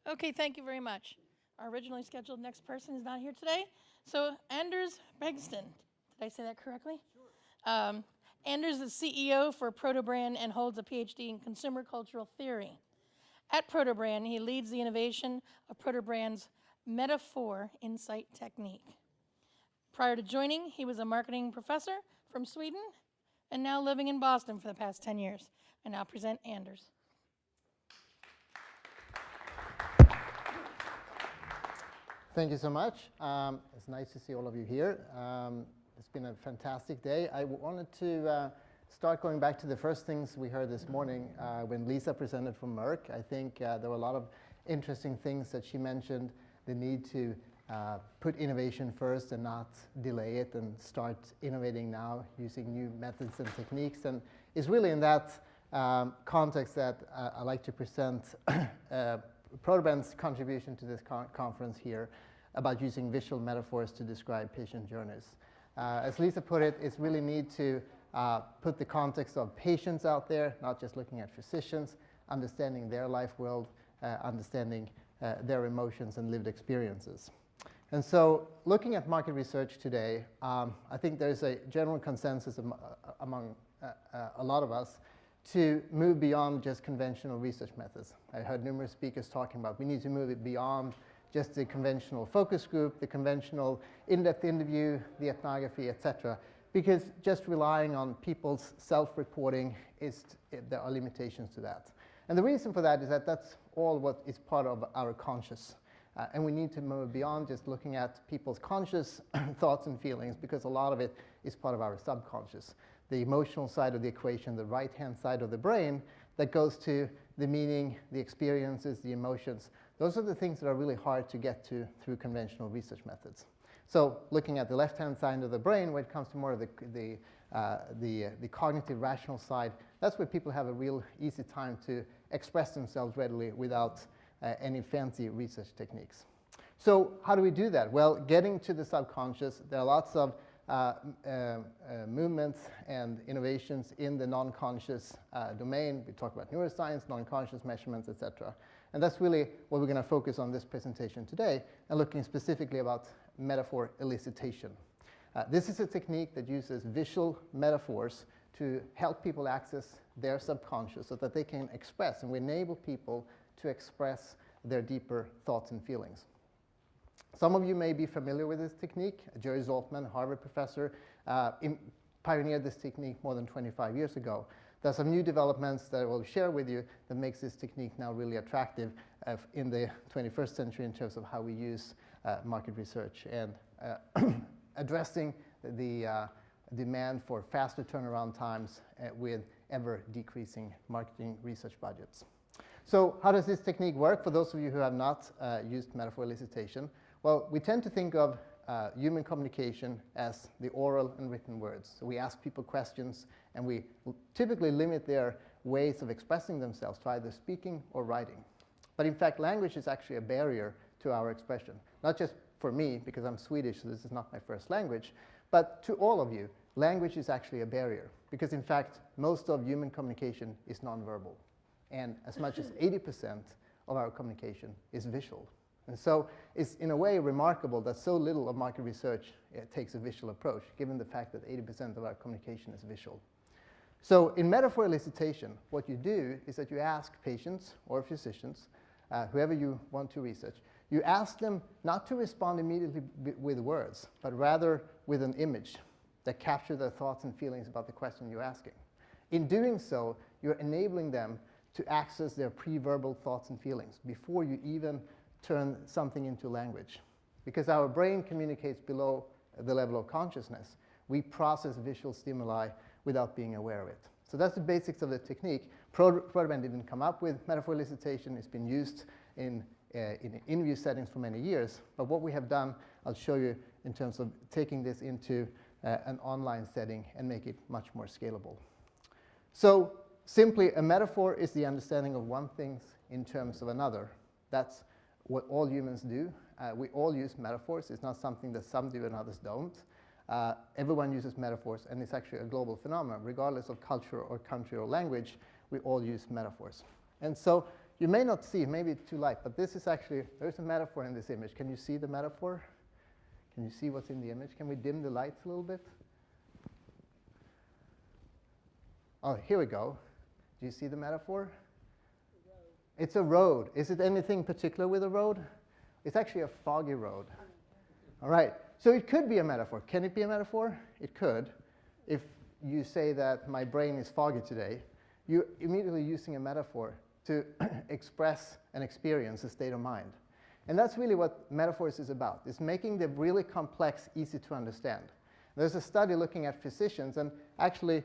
Okay, thank you very much. Our originally scheduled next person is not here today. So Anders Bengtsson, did I say that correctly? Sure. Anders is CEO for Protobrand and holds a PhD in consumer cultural theory. At Protobrand, he leads the innovation of Protobrand's metaphor insight technique. Prior to joining, he was a marketing professor from Sweden and now living in Boston for the past 10 years. I now present Anders. Thank you so much. It's nice to see all of you here. It's been a fantastic day. I wanted to start going back to the first things we heard this morning when Lisa presented from Merck. I think there were a lot of interesting things that she mentioned, the need to put innovation first and not delay it and start innovating now using new methods and techniques. And it's really in that context that I like to present Protobrand's contribution to this conference here about using visual metaphors to describe patient journeys. As Lisa put it, it's really need to put the context of patients out there, not just looking at physicians, understanding their life world, understanding their emotions and lived experiences. And so looking at market research today, I think there's a general consensus among a lot of us to move beyond just conventional research methods. I heard numerous speakers talking about we need to move it beyond just the conventional focus group, the conventional in-depth interview, the ethnography, etc. Because just relying on people's self-reporting, there are limitations to that. And the reason for that is that that's all what is part of our conscious. And we need to move beyond just looking at people's conscious thoughts and feelings, because a lot of it is part of our subconscious. The emotional side of the equation, the right-hand side of the brain that goes to the meaning, the experiences, the emotions. Those are the things that are really hard to get to through conventional research methods. So looking at the left-hand side of the brain, when it comes to more of the cognitive rational side, that's where people have a real easy time to express themselves readily without any fancy research techniques. So how do we do that? Well, getting to the subconscious, there are lots of movements and innovations in the non-conscious domain. We talk about neuroscience, non-conscious measurements, etc. And that's really what we're going to focus on this presentation today, and looking specifically about metaphor elicitation. This is a technique that uses visual metaphors to help people access their subconscious so that they can express, and we enable people to express their deeper thoughts and feelings. Some of you may be familiar with this technique. Jerry Zaltman, Harvard professor, pioneered this technique more than 25 years ago. There are some new developments that I will share with you that makes this technique now really attractive in the 21st century in terms of how we use market research and addressing the demand for faster turnaround times with ever decreasing marketing research budgets. So how does this technique work for those of you who have not used metaphor elicitation? Well, we tend to think of human communication as the oral and written words. So we ask people questions, and we typically limit their ways of expressing themselves to either speaking or writing. But in fact, language is actually a barrier to our expression. Not just for me, because I'm Swedish, so this is not my first language, but to all of you, language is actually a barrier. Because in fact, most of human communication is nonverbal. And as much as 80% of our communication is visual. And so it's in a way remarkable that so little of market research takes a visual approach, given the fact that 80% of our communication is visual. So in metaphor elicitation, what you do is that you ask patients or physicians, whoever you want to research, you ask them not to respond immediately with words, but rather with an image that captures their thoughts and feelings about the question you're asking. In doing so, you're enabling them to access their pre-verbal thoughts and feelings before you even turn something into language. Because our brain communicates below the level of consciousness, we process visual stimuli without being aware of it. So that's the basics of the technique. Protobrand didn't come up with metaphor elicitation. It's been used in interview settings for many years. But what we have done, I'll show you in terms of taking this into an online setting and make it much more scalable. So simply, a metaphor is the understanding of one thing in terms of another. That's what all humans do. We all use metaphors. It's not something that some do and others don't. Everyone uses metaphors, and it's actually a global phenomenon. Regardless of culture or country or language, we all use metaphors. And so you may not see, maybe it's too light, but this is actually, there's a metaphor in this image. Can you see the metaphor? Can you see what's in the image? Can we dim the lights a little bit? Oh, here we go. Do you see the metaphor? It's a road. Is it anything particular with a road? It's actually a foggy road. All right. So it could be a metaphor. Can it be a metaphor? It could. If you say that my brain is foggy today, you're immediately using a metaphor to express and experience a state of mind. And that's really what metaphors is about. It's making the really complex easy to understand. There's a study looking at physicians, and actually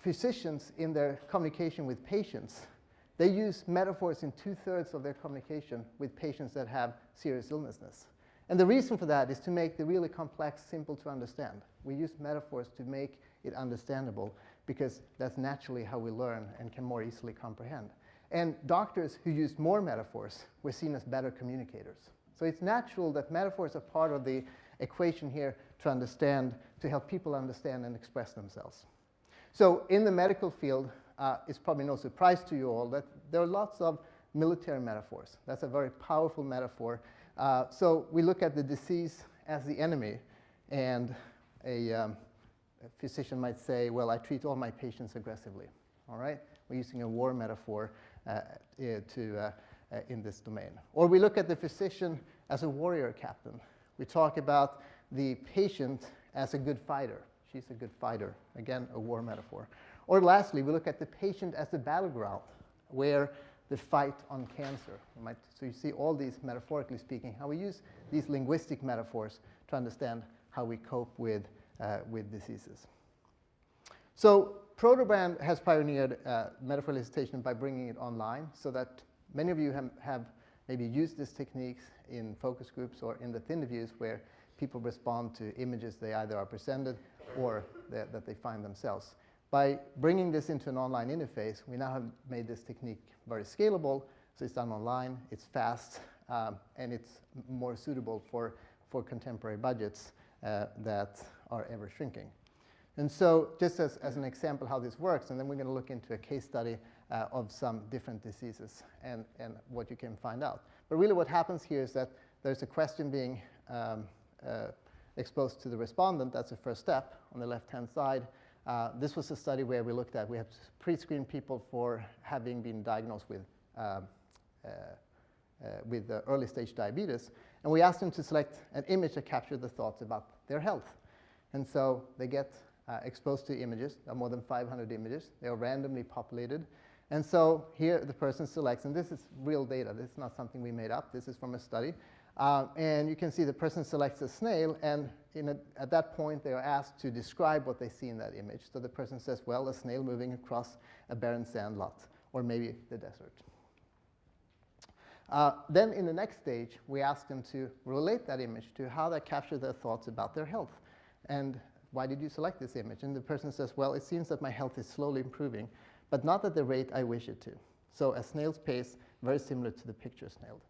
physicians in their communication with patients, they use metaphors in 2/3 of their communication with patients that have serious illness. And the reason for that is to make the really complex simple to understand. We use metaphors to make it understandable because that's naturally how we learn and can more easily comprehend. And doctors who used more metaphors were seen as better communicators. So it's natural that metaphors are part of the equation here to understand, to help people understand and express themselves. So in the medical field, it's probably no surprise to you all that there are lots of military metaphors. That's a very powerful metaphor. So we look at the disease as the enemy, and a physician might say, well, I treat all my patients aggressively. All right? We're using a war metaphor in this domain. Or we look at the physician as a warrior captain. We talk about the patient as a good fighter. She's a good fighter. Again, a war metaphor. Or lastly, we look at the patient as the battleground, where the fight on cancer. So you see all these, metaphorically speaking, how we use these linguistic metaphors to understand how we cope with diseases. So Protobrand has pioneered metaphor elicitation by bringing it online, so that many of you have maybe used these techniques in focus groups or in the interviews where people respond to images they either are presented or that they find themselves. By bringing this into an online interface, we now have made this technique very scalable. So it's done online, it's fast, and it's more suitable for contemporary budgets that are ever shrinking. And so just as an example how this works, and then we're going to look into a case study of some different diseases and what you can find out. But really what happens here is that there's a question being exposed to the respondent. That's the first step on the left-hand side. This was a study where we looked at, we have pre-screened people for having been diagnosed with early stage diabetes, and we asked them to select an image that captured the thoughts about their health. And so they get exposed to images, more than 500 images. They are randomly populated. And so here the person selects, and this is real data. This is not something we made up. This is from a study. And you can see the person selects a snail, and at that point they are asked to describe what they see in that image. So the person says, well, a snail moving across a barren sand lot, or maybe the desert. Then in the next stage, we ask them to relate that image to how they capture their thoughts about their health. And why did you select this image? And the person says, well, it seems that my health is slowly improving, but not at the rate I wish it to. So a snail's pace, very similar to the picture snail.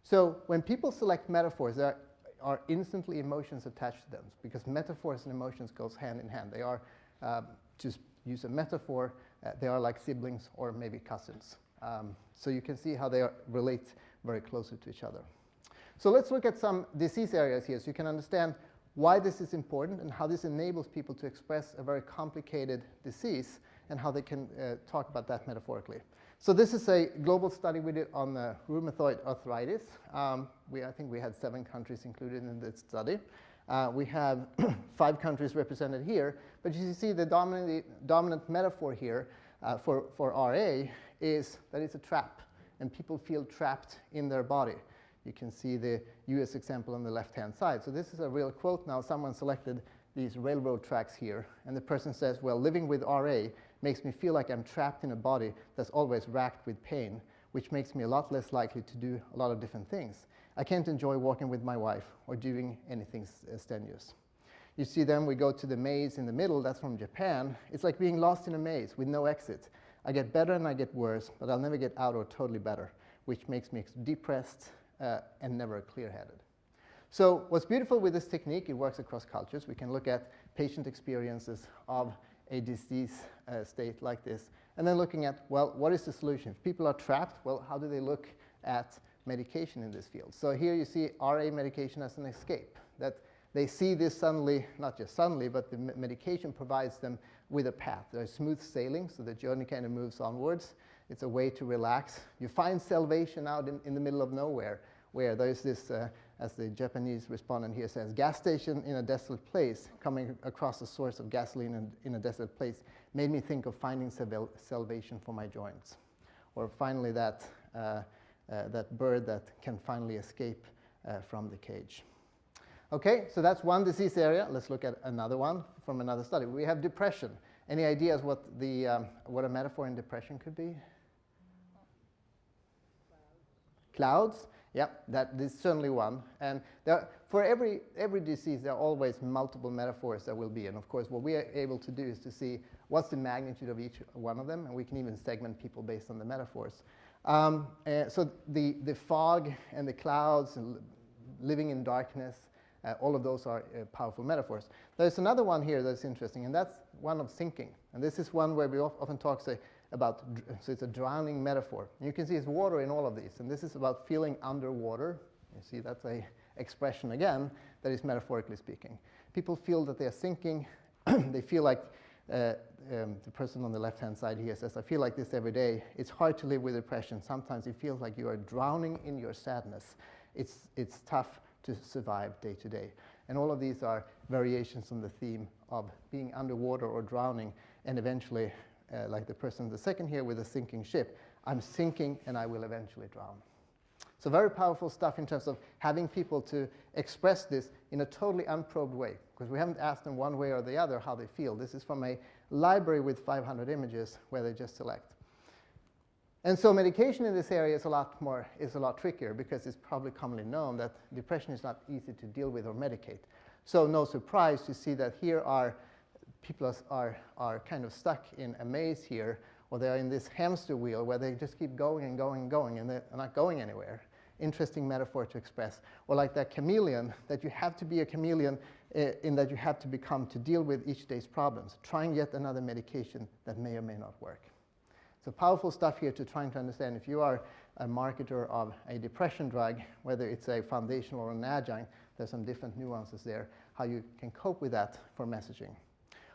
So when people select metaphors, there are instantly emotions attached to them, because metaphors and emotions goes hand in hand. They are, to use a metaphor, they are like siblings or maybe cousins. So you can see how they relate very closely to each other. So let's look at some disease areas here so you can understand why this is important and how this enables people to express a very complicated disease and how they can talk about that metaphorically. So this is a global study we did on rheumatoid arthritis. I think we had 7 countries included in this study. We have 5 countries represented here, but you see the dominant metaphor here for RA is that it's a trap, and people feel trapped in their body. You can see the US example on the left-hand side. So this is a real quote now. Someone selected these railroad tracks here, and the person says, well, living with RA makes me feel like I'm trapped in a body that's always racked with pain, which makes me a lot less likely to do a lot of different things. I can't enjoy walking with my wife or doing anything strenuous. You see then we go to the maze in the middle. That's from Japan. It's like being lost in a maze with no exit. I get better and I get worse, but I'll never get out or totally better, which makes me depressed and never clear-headed. So what's beautiful with this technique, it works across cultures. We can look at patient experiences of a disease state like this. And then looking at, well, what is the solution? If people are trapped, well, how do they look at medication in this field? So here you see RA medication as an escape, that they see this suddenly, not just suddenly, but the medication provides them with a path. There's smooth sailing, so the journey kind of moves onwards. It's a way to relax. You find salvation out in the middle of nowhere, where there's this, as the Japanese respondent here says, gas station in a desolate place, coming across a source of gasoline in a desolate place, made me think of finding salvation for my joints. Or finally that bird that can finally escape from the cage. Okay, so that's one disease area. Let's look at another one from another study. We have depression. Any ideas what a metaphor in depression could be? Clouds. Yeah, that is certainly one. And for every disease, there are always multiple metaphors that will be. And of course, what we are able to do is to see what's the magnitude of each one of them, and we can even segment people based on the metaphors. So the fog and the clouds, and living in darkness, all of those are powerful metaphors. There's another one here that's interesting, and that's one of sinking. And this is one where we often talk, say, about, so it's a drowning metaphor. And you can see it's water in all of these, and this is about feeling underwater. You see, that's a expression again that is metaphorically speaking. People feel that they're sinking. They feel like the person on the left-hand side here says, I feel like this every day. It's hard to live with depression. Sometimes it feels like you are drowning in your sadness. It's tough to survive day to day. And all of these are variations on the theme of being underwater or drowning, and eventually, like the person in the second here with a sinking ship, I'm sinking and I will eventually drown. So very powerful stuff in terms of having people to express this in a totally unprobed way, because we haven't asked them one way or the other how they feel. This is from a library with 500 images where they just select. And so medication in this area is a lot trickier, because it's probably commonly known that depression is not easy to deal with or medicate. So no surprise to see that here people are kind of stuck in a maze here, or they're in this hamster wheel where they just keep going and going and going, and they're not going anywhere. Interesting metaphor to express. Or like that chameleon, that you have to be a chameleon in that you have to become to deal with each day's problems, trying yet another medication that may or may not work. So powerful stuff here to trying to understand if you are a marketer of a depression drug, whether it's a foundational or an adjunct, there's some different nuances there, how you can cope with that for messaging.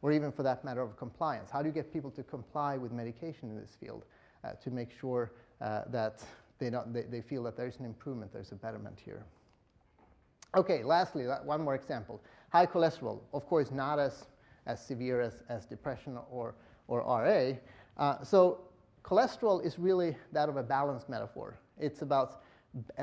Or even for that matter of compliance. How do you get people to comply with medication in this field to make sure that they feel that there's an improvement, there's a betterment here. Okay, lastly, one more example. High cholesterol, of course not as severe as depression or RA. So cholesterol is really that of a balance metaphor. It's about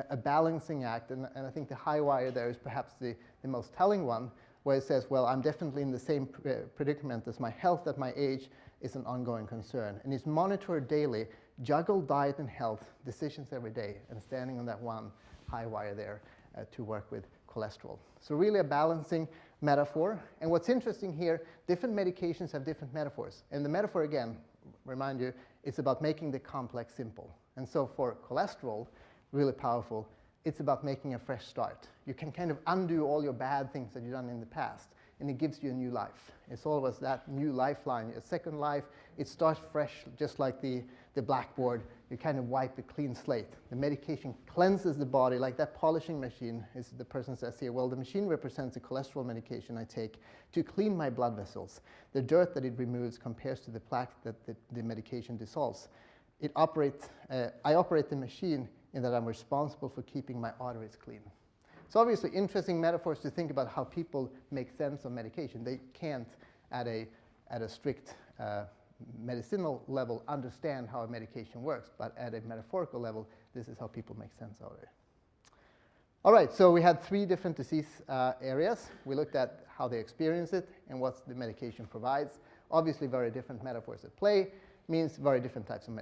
a balancing act, and I think the high wire there is perhaps the most telling one, where it says, well, I'm definitely in the same predicament as my health at my age is an ongoing concern. And it's monitored daily, juggle diet and health, decisions every day, and standing on that one high wire there to work with cholesterol. So really a balancing metaphor. And what's interesting here, different medications have different metaphors. And the metaphor, again, remind you, it's about making the complex simple. And so for cholesterol, really powerful, it's about making a fresh start. You can kind of undo all your bad things that you've done in the past, and it gives you a new life. It's always that new lifeline, a second life. It starts fresh, just like the blackboard. You kind of wipe a clean slate. The medication cleanses the body like that polishing machine, as the person says here. Well, the machine represents a cholesterol medication I take to clean my blood vessels. The dirt that it removes compares to the plaque that the medication dissolves. I operate the machine in that I'm responsible for keeping my arteries clean. So obviously interesting metaphors to think about how people make sense of medication. They can't, at a strict medicinal level, understand how a medication works, but at a metaphorical level, this is how people make sense of it. All right, so we had 3 different disease areas. We looked at how they experience it and what the medication provides. Obviously very different metaphors at play. Means very different types of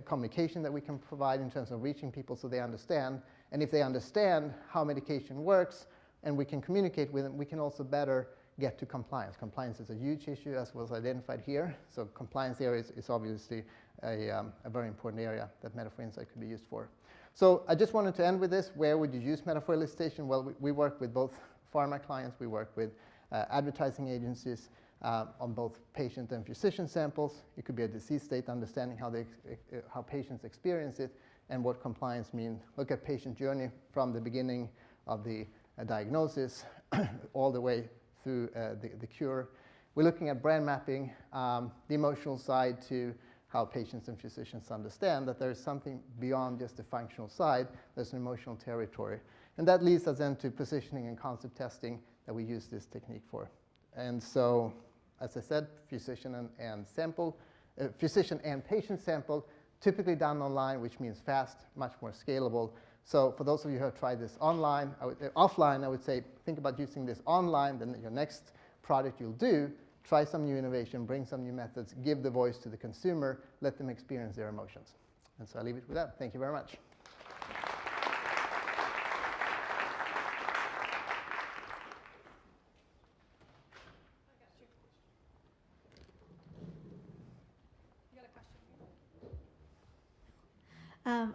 communication that we can provide in terms of reaching people so they understand. And if they understand how medication works and we can communicate with them, we can also better get to compliance. Compliance is a huge issue, as was identified here. So compliance area is obviously a very important area that Metaphor Insight could be used for. So I just wanted to end with this. Where would you use metaphor elicitation? Well, we work with both pharma clients. We work with advertising agencies. on both patient and physician samples. It could be a disease state, understanding how patients experience it and what compliance means. Look at patient journey from the beginning of the diagnosis all the way through the cure. We're looking at brand mapping, the emotional side to how patients and physicians understand that there is something beyond just the functional side. There's an emotional territory. And that leads us then to positioning and concept testing that we use this technique for. And so, as I said, physician and patient sample, typically done online, which means fast, much more scalable. So for those of you who have tried this offline, I would say think about using this online. Then your next product you'll do, try some new innovation, bring some new methods, give the voice to the consumer, let them experience their emotions. And so I leave it with that. Thank you very much.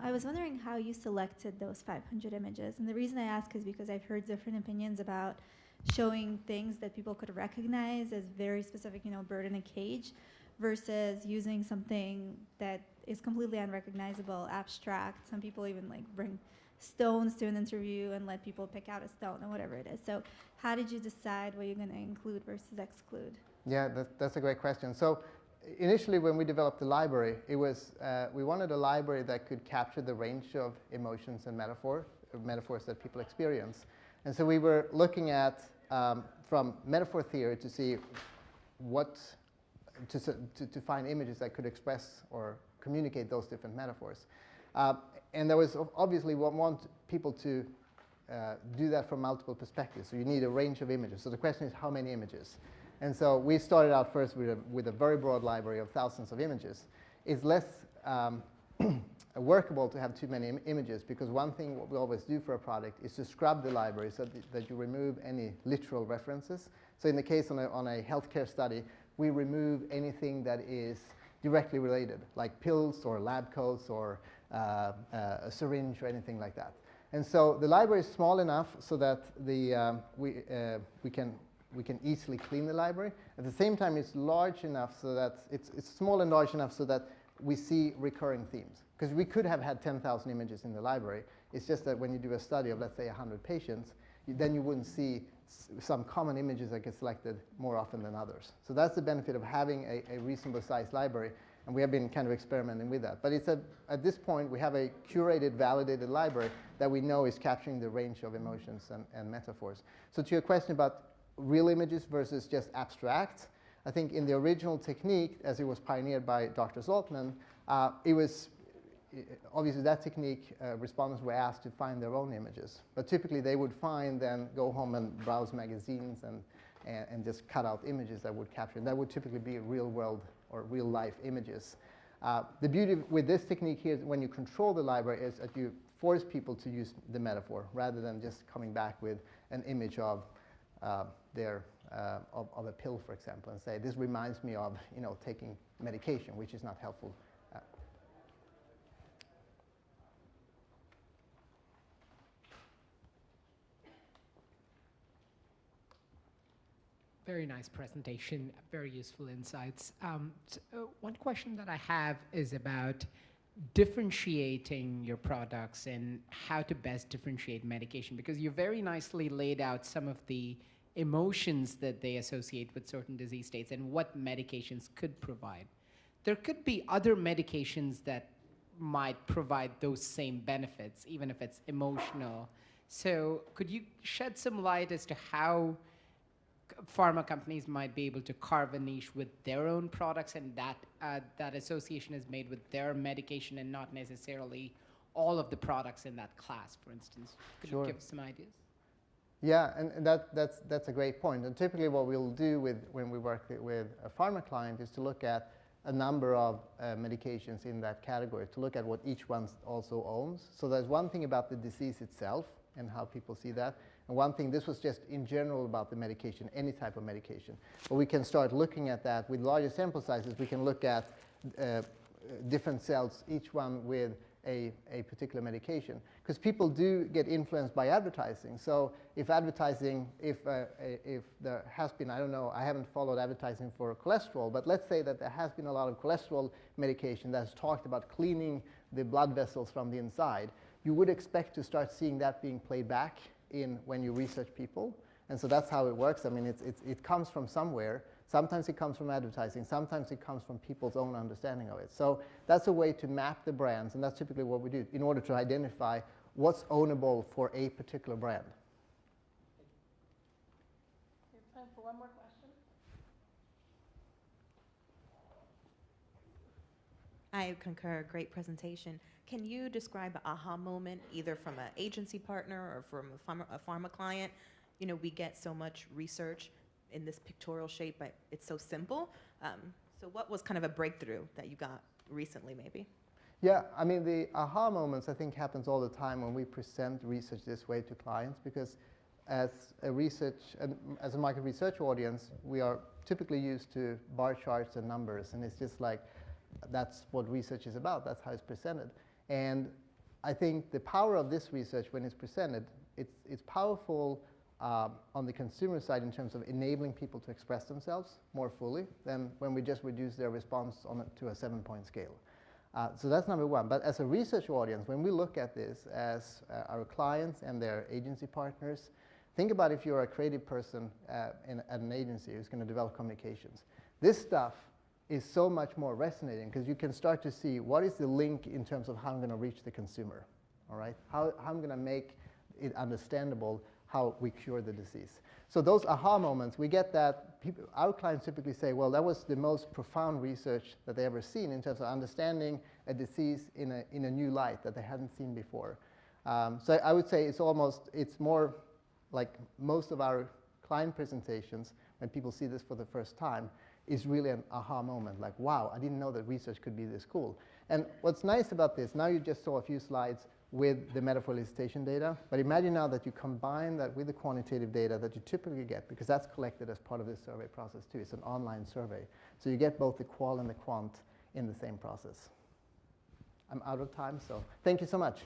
I was wondering how you selected those 500 images. And the reason I ask is because I've heard different opinions about showing things that people could recognize as very specific, bird in a cage, versus using something that is completely unrecognizable, abstract. Some people even bring stones to an interview and let people pick out a stone or whatever it is. So how did you decide what you're going to include versus exclude? Yeah, that's a great question. So initially, when we developed the library, it was we wanted a library that could capture the range of emotions and metaphors that people experience. And so we were looking at from metaphor theory to see what to find images that could express or communicate those different metaphors. And there was obviously we want people to do that from multiple perspectives. So you need a range of images. So the question is, how many images? And so we started out first with a very broad library of thousands of images. It's less workable to have too many images, because one thing what we always do for a product is to scrub the library so that you remove any literal references. So in the case on a healthcare study, we remove anything that is directly related, like pills or lab coats or a syringe or anything like that. And so the library is small enough so that we can easily clean the library. At the same time, it's large enough so that it's small and large enough so that we see recurring themes. Because we could have had 10,000 images in the library. It's just that when you do a study of, let's say, 100 patients, then you wouldn't see some common images that get selected more often than others. So that's the benefit of having a reasonable sized library. And we have been kind of experimenting with that. But at this point, we have a curated, validated library that we know is capturing the range of emotions and metaphors. So to your question about real images versus just abstract, I think in the original technique, as it was pioneered by Dr. Zoltman, it was obviously that technique, respondents were asked to find their own images. But typically they would go home and browse magazines and just cut out images that would capture. And that would typically be real world or real life images. The beauty with this technique here is when you control the library is that you force people to use the metaphor rather than just coming back with an image of of a pill, for example, and say, this reminds me of taking medication, which is not helpful. Very nice presentation, very useful insights. One question that I have is about differentiating your products and how to best differentiate medication, because you very nicely laid out some of the emotions that they associate with certain disease states and what medications could provide. There could be other medications that might provide those same benefits, even if it's emotional. So could you shed some light as to how pharma companies might be able to carve a niche with their own products, and that association is made with their medication and not necessarily all of the products in that class, for instance? Could you give us some ideas? Yeah, and that's a great point. And typically what we'll do when we work with a pharma client is to look at a number of medications in that category, to look at what each one also owns. So there's one thing about the disease itself and how people see that. And one thing, this was just in general about the medication, any type of medication. But we can start looking at that with larger sample sizes. We can look at different cells, each one with a particular medication. Because people do get influenced by advertising. So if advertising, if there has been, I don't know, I haven't followed advertising for cholesterol, but let's say that there has been a lot of cholesterol medication that's talked about cleaning the blood vessels from the inside, you would expect to start seeing that being played back in when you research people. And so that's how it works. I mean, it comes from somewhere. Sometimes it comes from advertising. Sometimes it comes from people's own understanding of it. So that's a way to map the brands, and that's typically what we do in order to identify what's ownable for a particular brand. We have time for one more question. I concur, great presentation. Can you describe an aha moment, either from an agency partner or from a pharma client? You know, we get so much research in this pictorial shape, but it's so simple. So what was kind of a breakthrough that you got recently, maybe? Yeah, I mean, the aha moments, I think, happens all the time when we present research this way to clients, because as a market research audience, we are typically used to bar charts and numbers, and it's just like, that's what research is about, that's how it's presented. And I think the power of this research, when it's presented, it's powerful on the consumer side in terms of enabling people to express themselves more fully than when we just reduce their response to a 7-point scale. So that's number one. But as a research audience, when we look at this as our clients and their agency partners, think about if you're a creative person at an agency who's going to develop communications. This stuff is so much more resonating because you can start to see what is the link in terms of how I'm going to reach the consumer, all right? How I'm going to make it understandable how we cure the disease. So those aha moments, we get that our clients typically say, well, that was the most profound research that they ever seen in terms of understanding a disease in a new light that they hadn't seen before. So I would say it's more like most of our client presentations, when people see this for the first time, is really an aha moment, like, wow, I didn't know that research could be this cool. And what's nice about this, now you just saw a few slides with the metaphor elicitation data, but imagine now that you combine that with the quantitative data that you typically get, because that's collected as part of this survey process too. It's an online survey. So you get both the qual and the quant in the same process. I'm out of time, so thank you so much.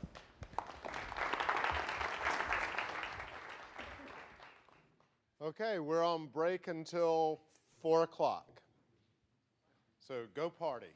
Okay, we're on break until 4 o'clock. So go party.